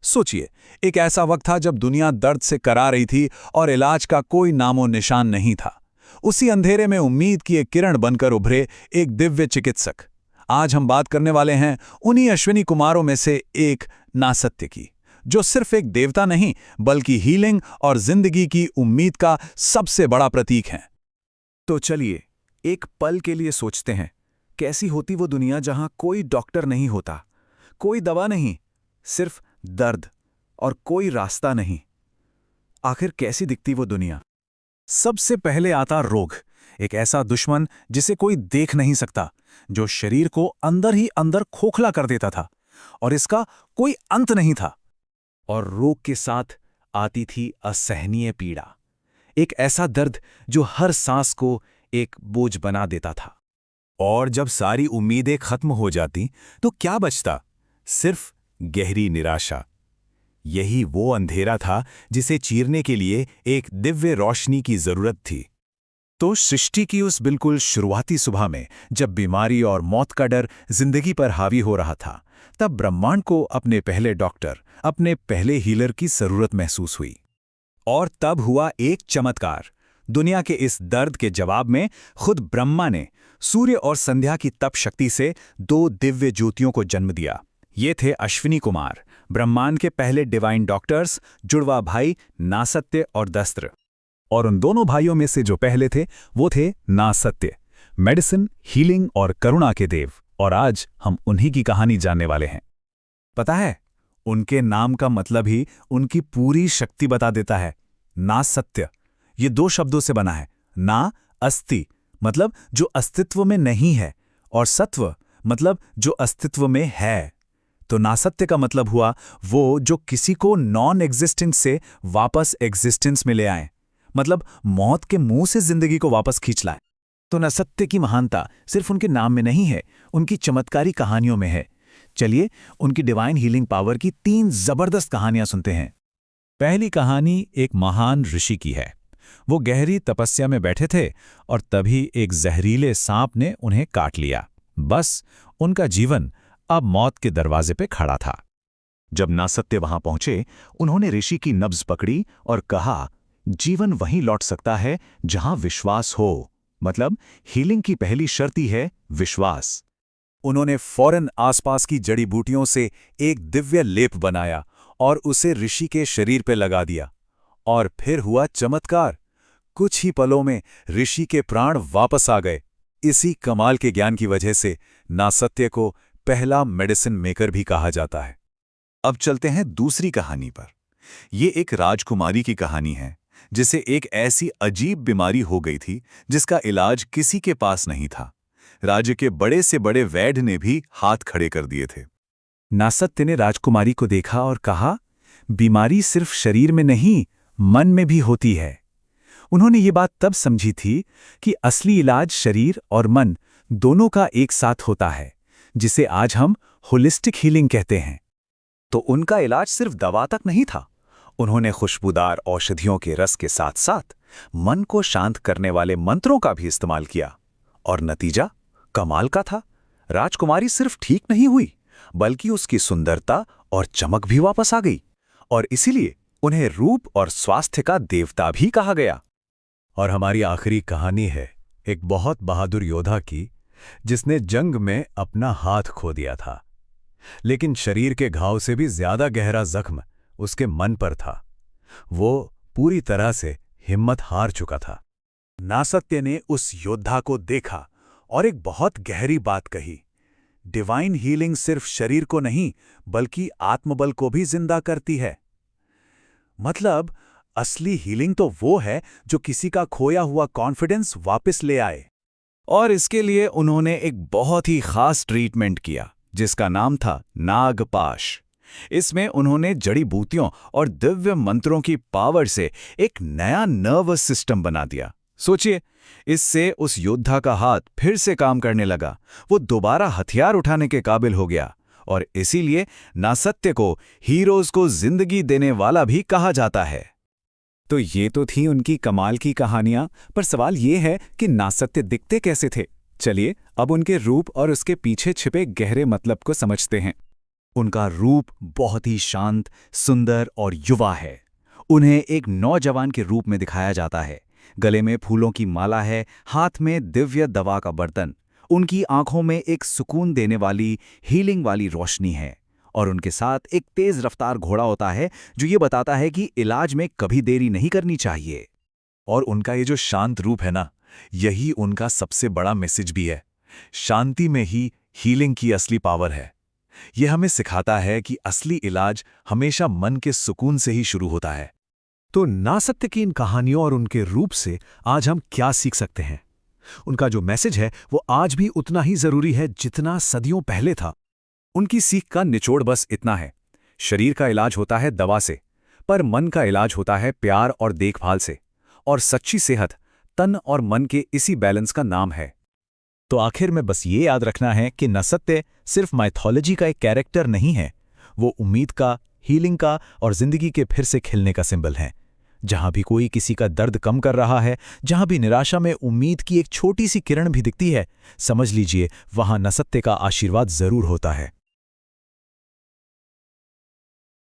सोचिए, एक ऐसा वक्त था जब दुनिया दर्द से करा रही थी और इलाज का कोई नामो निशान नहीं था। उसी अंधेरे में उम्मीद की एक किरण बनकर उभरे एक दिव्य चिकित्सक। आज हम बात करने वाले हैं उन्हीं अश्विनी कुमारों में से एक नासत्य की, जो सिर्फ एक देवता नहीं बल्कि हीलिंग और जिंदगी की उम्मीद का सबसे बड़ा प्रतीक है। तो चलिए एक पल के लिए सोचते हैं, कैसी होती वो दुनिया जहां कोई डॉक्टर नहीं होता, कोई दवा नहीं, सिर्फ दर्द और कोई रास्ता नहीं। आखिर कैसी दिखती वो दुनिया? सबसे पहले आता रोग, एक ऐसा दुश्मन जिसे कोई देख नहीं सकता, जो शरीर को अंदर ही अंदर खोखला कर देता था और इसका कोई अंत नहीं था। और रोग के साथ आती थी असहनीय पीड़ा, एक ऐसा दर्द जो हर सांस को एक बोझ बना देता था। और जब सारी उम्मीदें खत्म हो जाती तो क्या बचता? सिर्फ गहरी निराशा। यही वो अंधेरा था जिसे चीरने के लिए एक दिव्य रोशनी की जरूरत थी। तो सृष्टि की उस बिल्कुल शुरुआती सुबह में, जब बीमारी और मौत का डर जिंदगी पर हावी हो रहा था, तब ब्रह्मांड को अपने पहले डॉक्टर, अपने पहले हीलर की जरूरत महसूस हुई। और तब हुआ एक चमत्कार। दुनिया के इस दर्द के जवाब में खुद ब्रह्मा ने सूर्य और संध्या की तप शक्ति से दो दिव्य ज्योतियों को जन्म दिया। ये थे अश्विनी कुमार, ब्रह्मांड के पहले डिवाइन डॉक्टर्स, जुड़वा भाई नासत्य और दस्त्र। और उन दोनों भाइयों में से जो पहले थे वो थे नासत्य, मेडिसिन, हीलिंग और करुणा के देव। और आज हम उन्हीं की कहानी जानने वाले हैं। पता है, उनके नाम का मतलब ही उनकी पूरी शक्ति बता देता है। नासत्य ये दो शब्दों से बना है। ना अस्ति मतलब जो अस्तित्व में नहीं है, और सत्व मतलब जो अस्तित्व में है। तो नासत्य का मतलब हुआ वो जो किसी को नॉन एग्जिस्टेंस से वापस एग्जिस्टेंस में ले आए, मतलब मौत के मुंह से जिंदगी को वापस खींच लाए। तो नासत्य की महानता सिर्फ उनके नाम में नहीं है, उनकी चमत्कारी कहानियों में है। चलिए उनकी डिवाइन हीलिंग पावर की 3 जबरदस्त कहानियां सुनते हैं। पहली कहानी एक महान ऋषि की है। वो गहरी तपस्या में बैठे थे और तभी एक जहरीले सांप ने उन्हें काट लिया। बस उनका जीवन अब मौत के दरवाजे पे खड़ा था। जब नासत्य वहां पहुंचे, उन्होंने ऋषि की नब्ज पकड़ी और कहा, जीवन वहीं लौट सकता है जहां विश्वास हो। मतलब हीलिंग की पहली शर्त ही है विश्वास। उन्होंने फौरन आसपास की जड़ी बूटियों से एक दिव्य लेप बनाया और उसे ऋषि के शरीर पे लगा दिया। और फिर हुआ चमत्कार। कुछ ही पलों में ऋषि के प्राण वापस आ गए। इसी कमाल के ज्ञान की वजह से नासत्य को पहला मेडिसिन मेकर भी कहा जाता है। अब चलते हैं दूसरी कहानी पर। ये एक राजकुमारी की कहानी है, जिसे एक ऐसी अजीब बीमारी हो गई थी जिसका इलाज किसी के पास नहीं था। राज्य के बड़े से बड़े वैद्य ने भी हाथ खड़े कर दिए थे। नासत्य ने राजकुमारी को देखा और कहा, बीमारी सिर्फ शरीर में नहीं, मन में भी होती है। उन्होंने ये बात तब समझी थी कि असली इलाज शरीर और मन दोनों का एक साथ होता है, जिसे आज हम होलिस्टिक हीलिंग कहते हैं। तो उनका इलाज सिर्फ दवा तक नहीं था। उन्होंने खुशबूदार औषधियों के रस के साथ साथ मन को शांत करने वाले मंत्रों का भी इस्तेमाल किया। और नतीजा कमाल का था। राजकुमारी सिर्फ ठीक नहीं हुई, बल्कि उसकी सुंदरता और चमक भी वापस आ गई। और इसीलिए उन्हें रूप और स्वास्थ्य का देवता भी कहा गया। और हमारी आखिरी कहानी है एक बहुत बहादुर योद्धा की, जिसने जंग में अपना हाथ खो दिया था। लेकिन शरीर के घाव से भी ज्यादा गहरा जख्म उसके मन पर था। वो पूरी तरह से हिम्मत हार चुका था। नासत्य ने उस योद्धा को देखा और एक बहुत गहरी बात कही, डिवाइन हीलिंग सिर्फ शरीर को नहीं बल्कि आत्मबल को भी जिंदा करती है। मतलब असली हीलिंग तो वो है जो किसी का खोया हुआ कॉन्फिडेंस वापस ले आए। और इसके लिए उन्होंने एक बहुत ही खास ट्रीटमेंट किया, जिसका नाम था नागपाश। इसमें उन्होंने जड़ी बूटियों और दिव्य मंत्रों की पावर से एक नया नर्वस सिस्टम बना दिया। सोचिए, इससे उस योद्धा का हाथ फिर से काम करने लगा। वो दोबारा हथियार उठाने के काबिल हो गया। और इसीलिए नासत्य को हीरोज को जिंदगी देने वाला भी कहा जाता है। तो ये तो थी उनकी कमाल की कहानियां, पर सवाल ये है कि नासत्य दिखते कैसे थे? चलिए अब उनके रूप और उसके पीछे छिपे गहरे मतलब को समझते हैं। उनका रूप बहुत ही शांत, सुंदर और युवा है। उन्हें एक नौजवान के रूप में दिखाया जाता है। गले में फूलों की माला है, हाथ में दिव्य दवा का बर्तन। उनकी आंखों में एक सुकून देने वाली, हीलिंग वाली रोशनी है। और उनके साथ एक तेज रफ्तार घोड़ा होता है जो ये बताता है कि इलाज में कभी देरी नहीं करनी चाहिए। और उनका ये जो शांत रूप है ना, यही उनका सबसे बड़ा मैसेज भी है। शांति में ही हीलिंग की असली पावर है। यह हमें सिखाता है कि असली इलाज हमेशा मन के सुकून से ही शुरू होता है। तो नासत्य की इन कहानियों और उनके रूप से आज हम क्या सीख सकते हैं? उनका जो मैसेज है वो आज भी उतना ही जरूरी है जितना सदियों पहले था। उनकी सीख का निचोड़ बस इतना है, शरीर का इलाज होता है दवा से, पर मन का इलाज होता है प्यार और देखभाल से। और सच्ची सेहत तन और मन के इसी बैलेंस का नाम है। तो आखिर में बस ये याद रखना है कि नासत्य सिर्फ माइथोलॉजी का एक कैरेक्टर नहीं है, वो उम्मीद का, हीलिंग का और जिंदगी के फिर से खिलने का सिंबल है। जहां भी कोई किसी का दर्द कम कर रहा है, जहां भी निराशा में उम्मीद की एक छोटी सी किरण भी दिखती है, समझ लीजिए वहां नासत्य का आशीर्वाद जरूर होता है।